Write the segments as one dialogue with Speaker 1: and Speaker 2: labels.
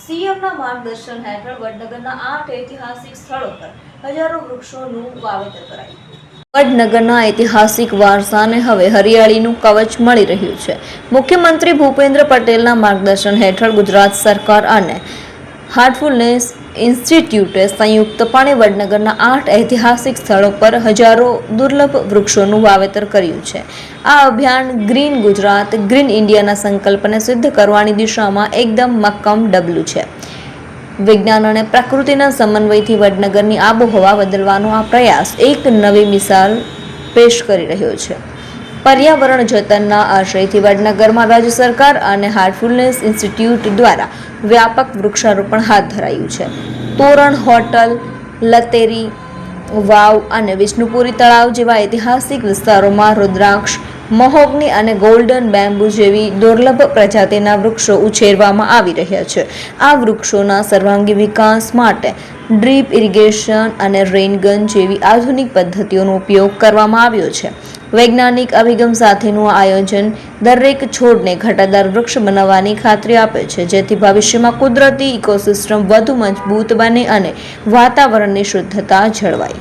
Speaker 1: સીએમના માર્ગદર્શન હેઠળ વડનગરના 8 ઐતિહાસિક સ્થળો પર હજારો વૃક્ષોનું વાવેતર કરાયું. વડનગરના ઐતિહાસિક વારસાને હવે હરિયાળીનું કવચ મળી રહ્યું છે. મુખ્યમંત્રી ભૂપેન્દ્ર પટેલના માર્ગદર્શન હેઠળ ગુજરાત સરકાર અને હાર્ટફુલનેસ ઇન્સ્ટિટ્યૂટે સંયુક્તપણે વડનગરના 8 ઐતિહાસિક સ્થળો પર હજારો દુર્લભ વૃક્ષોનું વાવેતર કર્યું છે. આ અભિયાન ગ્રીન ગુજરાત, ગ્રીન ઇન્ડિયાના સંકલ્પને સિદ્ધ કરવાની દિશામાં એકદમ મક્કમ ડગલું છે. વિજ્ઞાન અને પ્રકૃતિના સમન્વયથી વડનગરની આબોહવા બદલવાનો આ પ્રયાસ એક નવી મિસાલ પેશ કરી રહ્યો છે. પર્યાવરણ જતનના આશયથી વડનગરમાં રાજ્ય સરકાર અને હાર્ટફુલનેસ ઇન્સ્ટિટ્યૂટ દ્વારા વ્યાપક વૃક્ષારોપણ હાથ ધરાયું છે. તોરણ હોટલ, લતેરી વાવ અને વિષ્ણુપુરી તળાવ જેવા ઐતિહાસિક વિસ્તારોમાં રુદ્રાક્ષ, મહોગની અને ગોલ્ડન બેમ્બુ જેવી દુર્લભ પ્રજાતિના વૃક્ષો ઉછેરવામાં આવી રહ્યા છે. આ વૃક્ષોના સર્વાંગી વિકાસ માટે ડ્રીપ ઇરિગેશન અને રેનગન જેવી આધુનિક પદ્ધતિઓનો ઉપયોગ કરવામાં આવ્યો છે. વૈજ્ઞાનિક અભિગમ સાથેનું આ આયોજન દરેક છોડને ઘટાદાર વૃક્ષ બનાવવાની ખાતરી આપે છે, જેથી ભવિષ્યમાં કુદરતી ઇકોસિસ્ટમ વધુ મજબૂત બને અને વાતાવરણની શુદ્ધતા જળવાય.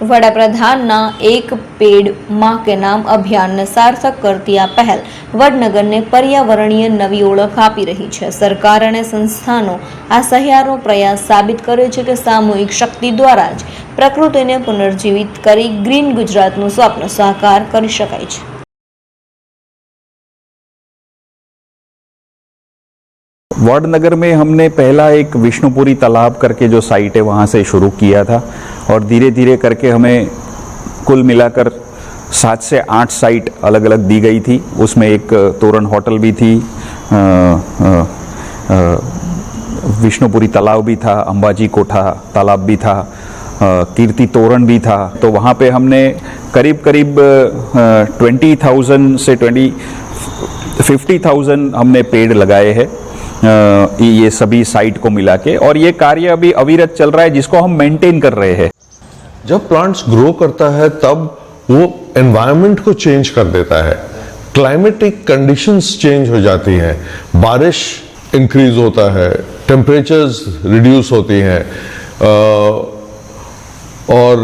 Speaker 1: વડાપ્રધાનના એક પેડ માં કે નામ અભિયાનને સાર્થક કરતી આ પહેલ વડનગરને પર્યાવરણીય નવી ઓળખ આપી રહી છે. સરકાર અને સંસ્થાનો આ સહિયારો પ્રયાસ સાબિત કરે છે કે સામૂહિક શક્તિ દ્વારા જ પ્રકૃતિને પુનર્જીવિત કરી ગ્રીન ગુજરાતનું સ્વપ્ન સાકાર કરી શકાય છે.
Speaker 2: वार्डनगर में हमने पहला एक विष्णुपुरी तालाब करके जो साइट है वहाँ से शुरू किया था और धीरे धीरे करके हमें कुल मिलाकर 7 से 8 साइट अलग अलग दी गई थी. उसमें एक तोरण होटल भी थी, विष्णुपुरी तालाब भी था, अंबाजी कोठा तालाब भी था, कीर्ति तोरण भी था. तो वहाँ पे हमने करीब 20,000 से 50,000 हमने पेड़ लगाए हैं ये सभी साइट को मिला के, और ये कार्य अभी अविरत चल रहा है जिसको हम मेंटेन कर रहे हैं.
Speaker 3: जब प्लांट्स ग्रो करता है तब वो एनवायरनमेंट को चेंज कर देता है, क्लाइमेटिक कंडीशंस चेंज हो जाती हैं, बारिश इंक्रीज होता है, टेम्परेचर्स रिड्यूस होती हैं और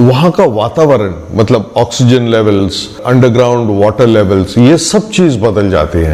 Speaker 3: वहाँ का वातावरण मतलब oxygen levels, underground water levels, ये सब चीज़ बदल जाती हैं.